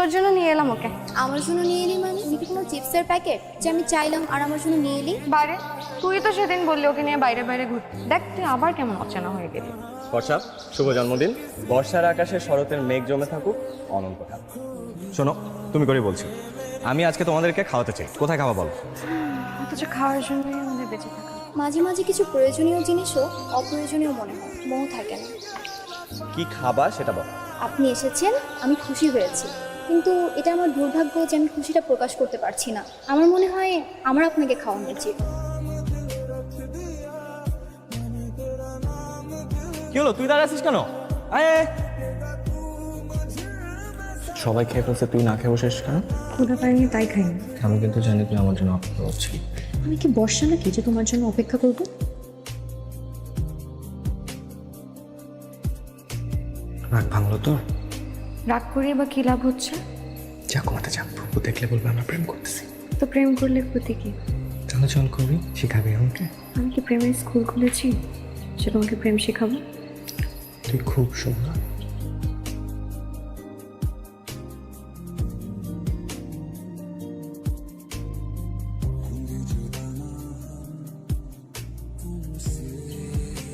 তোর জন্য নিয়ে এলাম ওকে। আমার জন্য নিয়ে এলি মানে? তুমি কি কোনো চিপসের প্যাকেট যে আমি চাইলাম আর আমার জন্য নিয়ে এলি? বাইরে তুই তো সেদিন বললি ওকে নিয়ে বাইরে বাইরে ঘুরতে, দেখ তুই আবার কেমন অচেনা হয়ে গেলি। বর্ষা, শুভ জন্মদিন। বর্ষার আকাশে শরতের মেঘ জমে থাকুক অনন্ত কাল। শোনো, তুমি করে বলছি, আমি আজকে তোমাদেরকে খাওয়াতে চাই। কোথায় খাওয়া বলো? অথচ খাওয়ার জন্যই আমাদের বেঁচে থাকা। মাঝে মাঝে কিছু প্রয়োজনীয় জিনিসও অপ্রয়োজনীয় মনে হয়, মোহ থাকে না। কি খাবা সেটা বলো। আপনি এসেছেন, আমি খুশি হয়েছি, কিন্তু এটা আমার দুর্ভাগ্য যে আমি খুশিটা প্রকাশ করতে পারছি না। আমার মনে হয় আমার আপনাকে খাওয়ানো উচিত। কি হলো, তুই দাঁড়াচ্ছিস কেন? আয় আয়। সবাই খেয়ে ফেলছে, তুই না খেয়ে বসেছিস কেন? ক্ষুধা পাইনি তাই খাইনি। আমি কিন্তু জানি তুই আমার জন্য অপেক্ষা করছিস। আমি কি বর্ষা নাকি যে তোমার জন্য অপেক্ষা করবো? রাগ ভাঙলো তো? রাগ করিয়ে বা কি লাভ হচ্ছে? যা কমাতে যা, প্রভু দেখলে বলবে আমরা প্রেম করতেছি। তো প্রেম করলে ক্ষতি কি? চলো চল করি, শিখাবি আমাকে। আমি কি প্রেমের স্কুল খুলেছি সে তোমাকে প্রেম শেখাবো? তুই খুব সুন্দর।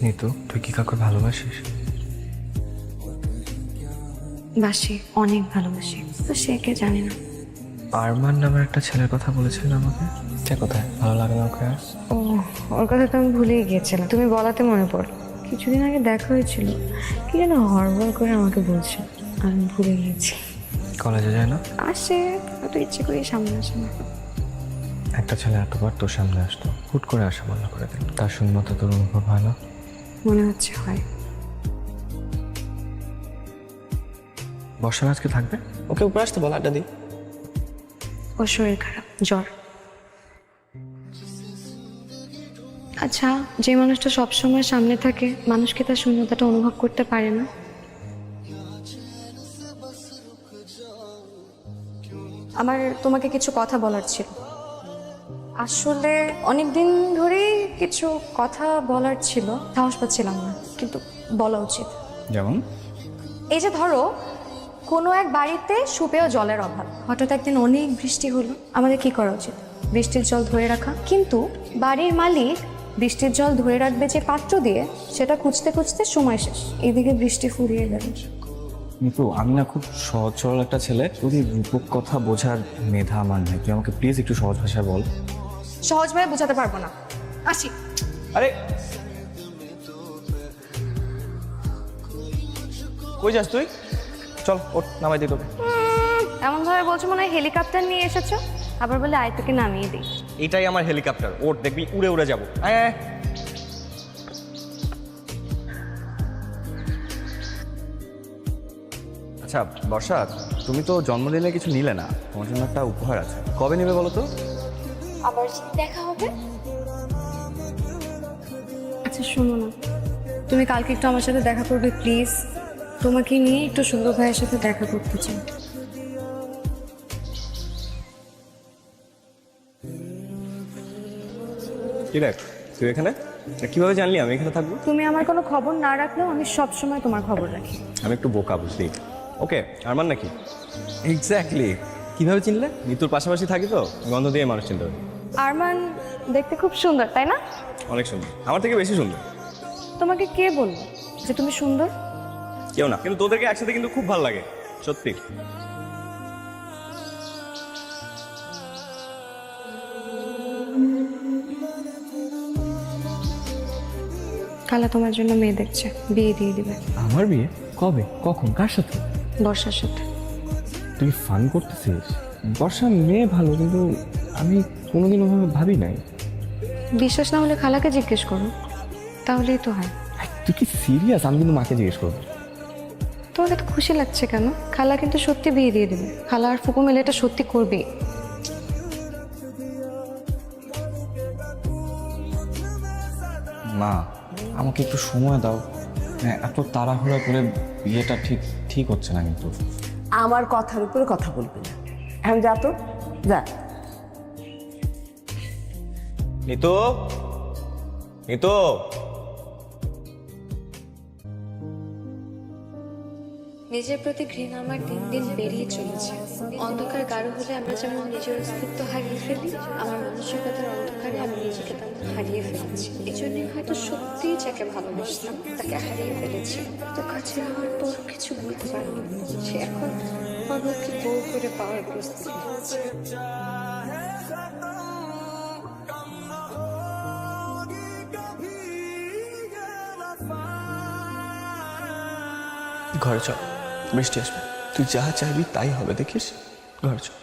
নিতু, তুই কি কাউকে ভালোবাসিস? বাসি, অনেক ভালোবাসি, তো সে কে জানি না। আরমান নামের একটা ছেলের কথা বলেছিল আমাকে। সে কোথায়? ভালো লাগে না ওকে আর? ও, ওর কথা তো আমি ভুলেই গিয়েছিলাম, তুমি বলাতে মনে পড়ল। কিছুদিন আগে দেখা হয়েছিল, কি যেন হড়বড় করে আমাকে বলছে, আর আমি ভুলে গিয়েছি। কলেজে যায় না? আসে, হয়তো ইচ্ছে করে সামনে আসে না। একটা ছেলে এতবার তোর সামনে আসতো, হুট করে আসা বন্ধ করে দিল। তার শূন্যতা তোর অনুভব হয় না? মনে হচ্ছে হয়। বর্ষার আজকে থাকবে? ওকে উপরে আসতে বল, আড্ডা দিই। ওর শরীর খারাপ, জ্বর। আচ্ছা, যে মানুষটা সবসময় সামনে থাকে, মানুষ কি তার শূন্যতাটা অনুভব করতে পারে না? আমার তোমাকে কিছু কথা বলার ছিল। আসলে অনেক দিন ধরেই কিছু কথা বলার ছিল, সাহস পাচ্ছিলাম না, কিন্তু বলা উচিত। যেমন? এই যে ধরো, কোনো এক বাড়িতে সুপেয় জলের অভাব, হঠাৎ একদিন অনেক বৃষ্টি হলো, আমাদের কি করা উচিত? বৃষ্টির জল ধরে রাখা। কিন্তু বাড়ির মালিক বৃষ্টির জল ধরে রাখবে যে পাত্র দিয়ে, সেটা খুঁজতে খুঁজতে সময় শেষ, এদিকে বৃষ্টি ফুরিয়ে গেল। নিতু, আমি না খুব সহজ সরল একটা ছেলে, যদি রূপক কথা বোঝার মেধা আমার নেই। তুই আমাকে প্লিজ একটু সহজ ভাষায় বল। সহজভাবে বোঝাতে পারবো না, আসি। আরে কই যাস তুই? চল ওঠ, নামাই দিই তোকে। এমন ভাবে বলছো মনে হয় হেলিকপ্টার নিয়ে এসেছো, আবার বলে আয় তোকে নামিয়ে দিই। এটাই আমার হেলিকপ্টার, ওঠ, দেখবি উড়ে উড়ে যাবো। আয় আয়। আচ্ছা বর্ষা, তুমি তো জন্মদিনে কিছু নিলে না, তোমার জন্য একটা উপহার আছে। কবে নেবে বলো তো? আবার যদি দেখা হবে? আচ্ছা শোনো না, তুমি কালকে একটু আমার সাথে দেখা করবে প্লিজ? তোমাকে নিয়ে একটু সুন্দর ভাইয়ের সাথে দেখা করতে চাই। কি দেখ, তুই এখানে কিভাবে জানলি আমি এখানে থাকবো? তুমি আমার কোনো খবর না রাখলেও আমি সব সময় তোমার খবর রাখি। আমি একটু বোকা, বুঝলি? ওকে, আরমান নাকি? এক্স্যাক্টলি। কিভাবে চিনলে? নিতুর পাশাপাশি থাকি তো, গন্ধ দিয়ে মানুষ চিনতে পারি। আরমান দেখতে খুব সুন্দর, তাই না? অনেক সুন্দর, আমার থেকে বেশি সুন্দর। তোমাকে কে বললো যে তুমি সুন্দর? কেউ না, কিন্তু তোদেরকে একসাথে কিন্তু খুব ভালো লাগে, সত্যি। খালা তোমার জন্য মেয়ে দেখছে, বিয়ে দিয়ে দিবে। আমার বিয়ে? কবে, কখন, কার সাথে? বর্ষার সাথে। তুই ফান করতেছিস? বর্ষা মেয়ে ভালো, কিন্তু আমি কোনোদিন ওভাবে ভাবি নাই। বিশ্বাস না হলে খালাকে জিজ্ঞেস করো, তাহলেই তো হয়। তুই কি সিরিয়াস? আমি কিন্তু মাকে জিজ্ঞেস করবো। তোমাকে তো খুশি লাগছে কেন? খালা কিন্তু সত্যি বিয়ে দিয়ে দেবে, খালা আর ফুপু মিলে এটা সত্যি করবে। মা, আমাকে একটু সময় দাও। এত তাড়াহুড়া করে বিয়েটা ঠিক ঠিক হচ্ছে না কিন্তু। আমার কথার উপরে কথা বলবি না। এখন যা তো, যা। নিতু, নিতু। নিজের প্রতি ঘৃণা আমার দিন দিন বেড়েই চলেছে। অন্ধকার গাঢ় হলে আমরা যেমন নিজের অস্তিত্ব হারিয়ে ফেলি, আমার মানসিকতার অন্ধকারে আমি নিজেকে তেমন হারিয়ে ফেলেছি। এই জন্যই হয়তো সত্যিই যাকে ভালোবাসতাম তাকে হারিয়ে ফেলেছি। তো কাছে হওয়ার পর কিছু বলতে পারিনি। সে এখন আমাকে বউ করে পাওয়ার প্রস্তুতি নিচ্ছে। ঘরে চল, বৃষ্টি আসবে, তুই যা চাইবি তাই হবে, দেখিস। ঘরে চল।